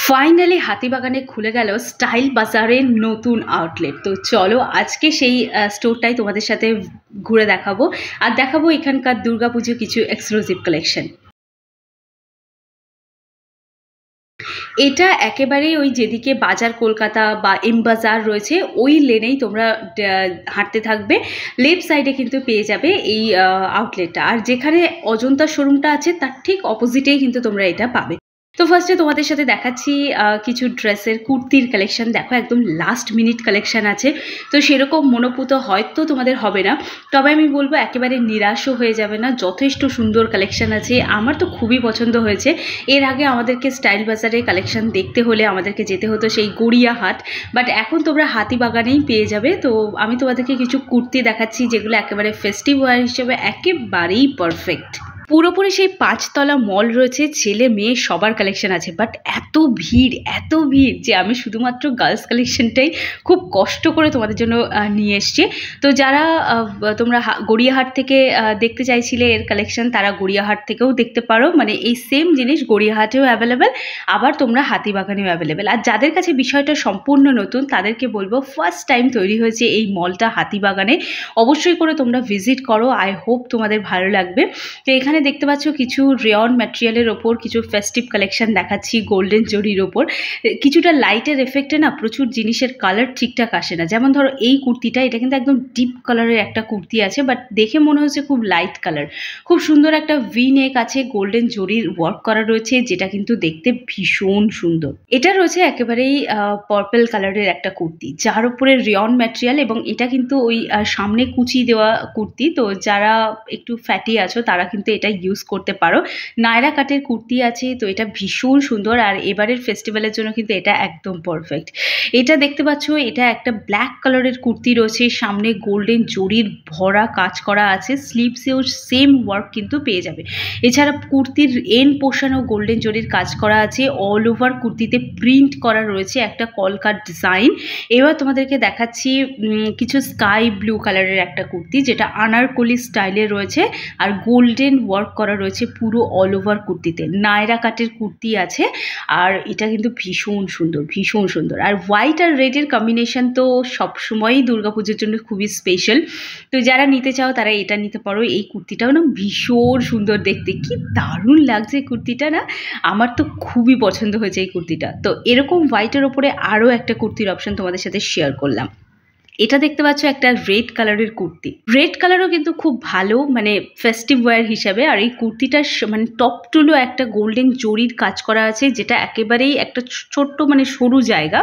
Finally হাতিবাগানে খুলে গেল style বাজারের নতুন আউটলেট। তো চলো আজকে সেই স্টোরটাই তোমাদের সাথে ঘুরে দেখাবো, আর দেখাবো এখানকার দুর্গাপুজো কিছু এক্সক্লুসিভ কালেকশন। এটা একেবারেই ওই যেদিকে বাজার কলকাতা বা এম বাজার রয়েছে ওই লেনেই তোমরা হাঁটতে থাকবে, লেফট সাইডে কিন্তু পেয়ে যাবে এই আউটলেটটা। আর যেখানে অজন্তা শোরুমটা আছে তার ঠিক অপোজিটেই কিন্তু তোমরা এটা পাবে। তো ফার্স্টে তোমাদের সাথে দেখাচ্ছি কিছু ড্রেসের কুর্তির কালেকশন। দেখো একদম লাস্ট মিনিট কালেকশন আছে, তো সেরকম মনোপুত হয়তো তোমাদের হবে না, তবে আমি বলবো একেবারে নিরাশও হয়ে যাবে না। যথেষ্ট সুন্দর কালেকশন আছে, আমার তো খুবই পছন্দ হয়েছে। এর আগে আমাদেরকে স্টাইল বাজারে কালেকশন দেখতে হলে আমাদেরকে যেতে হতো সেই গড়িয়াহাট, বাট এখন তোমরা হাতিবাগানেই পেয়ে যাবে। তো আমি তোমাদেরকে কিছু কুর্তি দেখাচ্ছি যেগুলো একেবারে ফেস্টিভ ওয়্যার হিসেবে একেবারেই পারফেক্ট। পুরোপুরি সেই 5 তলা মল রয়েছে, ছেলে মেয়ে সবার কালেকশন আছে, বাট এত ভিড় যে আমি শুধুমাত্র গার্লস কালেকশনটাই খুব কষ্ট করে তোমাদের জন্য নিয়ে এসছি। তো যারা তোমরা গড়িয়াহাট থেকে দেখতে চাইছিলে এর কালেকশন, তারা গড়িয়াহাট থেকেও দেখতে পারো। মানে এই সেম জিনিস গড়িয়াহাটেও অ্যাভেলেবেল, আবার তোমরা হাতিবাগানেও অ্যাভেলেবেল। আর যাদের কাছে বিষয়টা সম্পূর্ণ নতুন তাদেরকে বলবো ফার্স্ট টাইম তৈরি হয়েছে এই মলটা হাতিবাগানে, অবশ্যই করে তোমরা ভিজিট করো। আই হোপ তোমাদের ভালো লাগবে। তো এখানে দেখতে পাচ্ছ কিছু রেয়ন ম্যাটেরিয়ালের ওপর কিছু ফেস্টিভ কালেকশন দেখাচ্ছি গোল্ডেন জরির ওপর। কিছুটা লাইটের এফেক্টে না প্রচুর জিনিসের কালার ঠিকঠাক আসে না। যেমন ধরো এই কুর্তিটা, এটা কিন্তু একদম ডিপ কালারের একটা কুর্তি আছে, বাট দেখে মনে হচ্ছে খুব লাইট কালার। খুব সুন্দর একটা ভি নেক আছে, গোল্ডেন জরির ওয়ার্ক করা রয়েছে, যেটা কিন্তু দেখতে ভীষণ সুন্দর। এটা রয়েছে একেবারেই পার্পল কালারের একটা কুর্তি, যার উপরে রেয়ন ম্যাটেরিয়াল, এবং এটা কিন্তু ওই সামনে কুচি দেওয়া কুর্তি। তো যারা একটু ফ্যাটি আছো তারা কিন্তু এটা ইউজ করতে পারো। নায়রা কাটের কুর্তি আছে, তো এটা ভীষণ সুন্দর, আর এবারের ফেস্টিভ্যালের জন্য কিন্তু এটা একদম পারফেক্ট। এটা দেখতে পাচ্ছ, এটা একটা ব্ল্যাক কালারের কুর্তি রয়েছে, সামনে গোল্ডেন জরির ভরা কাজ করা আছে, স্লিভসেও সেম ওয়ার্ক কিন্তু পেয়ে যাবে। এছাড়া কুর্তির এন্ড পোর্শনেও গোল্ডেন জরির কাজ করা আছে, অল ওভার কুর্তিতে প্রিন্ট করা রয়েছে একটা কলকার ডিজাইন। এবার তোমাদেরকে দেখাচ্ছি কিছু স্কাই ব্লু কালারের একটা কুর্তি, যেটা আনারকলি স্টাইলে রয়েছে, আর গোল্ডেন ওয়ার্ক করা রয়েছে পুরো অল ওভার কুর্তিতে। নায়রা কাটের কুর্তি আছে, আর এটা কিন্তু ভীষণ সুন্দর। আর হোয়াইট আর রেডের কম্বিনেশন তো সবসময়ই দুর্গাপুজোর জন্য খুবই স্পেশাল। তো যারা নিতে চাও তারা এটা নিতে পারো। এই কুর্তিটাও না ভীষণ সুন্দর দেখতে, কি দারুণ লাগছে এই কুর্তিটা না, আমার তো খুবই পছন্দ হয়েছে এই কুর্তিটা। তো এরকম হোয়াইটের ওপরে আরও একটা কুর্তির অপশন তোমাদের সাথে শেয়ার করলাম। এটা দেখতে পাচ্ছ একটা রেড কালারের কুর্তি, রেড কালারও কিন্তু খুব ভালো, মানে ফেস্টিভ ওয়্যার হিসাবে। আর এই কুর্তিটার মানে টপ টুলো একটা গোল্ডেন জরির কাজ করা আছে, যেটা একেবারেই একটা ছোট্ট মানে সরু জায়গা,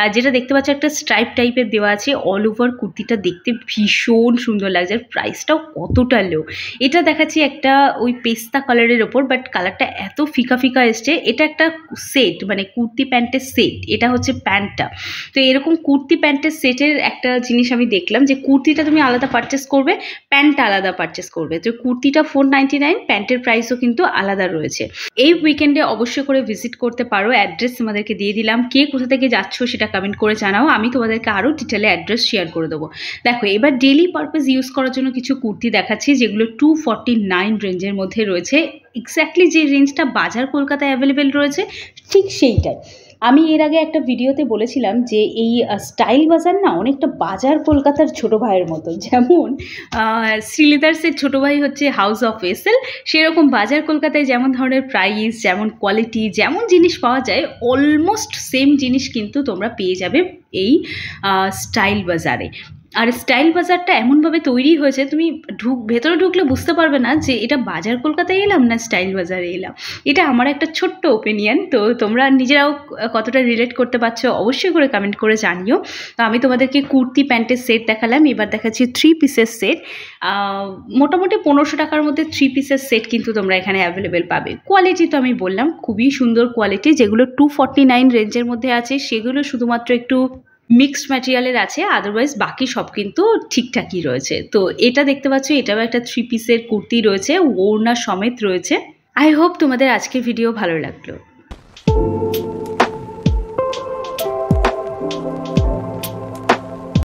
আর যেটা দেখতে পাচ্ছ একটা স্ট্রাইপ টাইপের দেওয়া আছে। অল ওভার কুর্তিটা দেখতে ভীষণ সুন্দর লাগছে, আর প্রাইসটাও কতটা লো। এটা দেখাচ্ছি একটা ওই পেস্তা কালারের ওপর, বাট কালারটা এত ফিকা এসছে। এটা একটা সেট, মানে কুর্তি প্যান্টের সেট, এটা হচ্ছে প্যান্টটা। তো এরকম কুর্তি প্যান্টের সেটের একটা জিনিস আমি দেখলাম, যে কুর্তিটা তুমি আলাদা পারচেস করবে, প্যান্টটা আলাদা পারচেস করবে। তো কুর্তিটা 499, প্যান্টের প্রাইসও কিন্তু আলাদা রয়েছে। এই উইকেন্ডে অবশ্যই করে ভিজিট করতে পারো। অ্যাড্রেস তোমাদেরকে দিয়ে দিলাম, কে কোথা থেকে যাচ্ছ সেটা কমেন্ট করে জানাও, আমি তোমাদেরকে আরও ডিটেলে অ্যাড্রেস শেয়ার করে দেবো। দেখো এবার ডেইলি পারপাস ইউজ করার জন্য কিছু কুর্তি দেখাচ্ছি, যেগুলো 249 রেঞ্জের মধ্যে রয়েছে। এক্স্যাক্টলি যে রেঞ্জটা বাজার কলকাতায় অ্যাভেলেবেল রয়েছে ঠিক সেইটাই। আমি এর আগে একটা ভিডিওতে বলেছিলাম যে এই স্টাইল বাজার না অনেকটা বাজার কলকাতার ছোটো ভাইয়ের মতো। যেমন শ্রীলেদার্সের ছোটো ভাই হচ্ছে হাউস অফ এসএল, সেরকম বাজার কলকাতায় যেমন ধরনের প্রাইস, যেমন কোয়ালিটি, যেমন জিনিস পাওয়া যায়, অলমোস্ট সেম জিনিস কিন্তু তোমরা পেয়ে যাবে এই স্টাইল বাজারে। আর স্টাইল বাজারটা এমনভাবে তৈরি হয়েছে, তুমি ভেতরে ঢুকলে বুঝতে পারবে না যে এটা বাজার কলকাতায় এলাম না স্টাইল বাজারে এলাম। এটা আমার একটা ছোট্ট ওপিনিয়ন, তো তোমরা নিজেরাও কতটা রিলেট করতে পারছো অবশ্যই করে কমেন্ট করে জানিও। তো আমি তোমাদেরকে কুর্তি প্যান্টের সেট দেখালাম, এবার দেখাচ্ছি 3 পিসের সেট। মোটামুটি 1500 টাকার মধ্যে 3 পিসের সেট কিন্তু তোমরা এখানে অ্যাভেলেবেল পাবে। কোয়ালিটি তো আমি বললাম খুবই সুন্দর কোয়ালিটি, যেগুলো 249 রেঞ্জের মধ্যে আছে সেগুলো শুধুমাত্র একটু মিক্সড ম্যাটেরিয়ালের আছে, আদারওয়াইজ বাকি সব কিন্তু ঠিকঠাকই রয়েছে। তো এটা দেখতে পাচ্ছ, এটাও একটা 3 পিসের কুর্তি রয়েছে, ওড়না সমেত রয়েছে। আই হোপ তোমাদের আজকের ভিডিও ভালো লাগলো।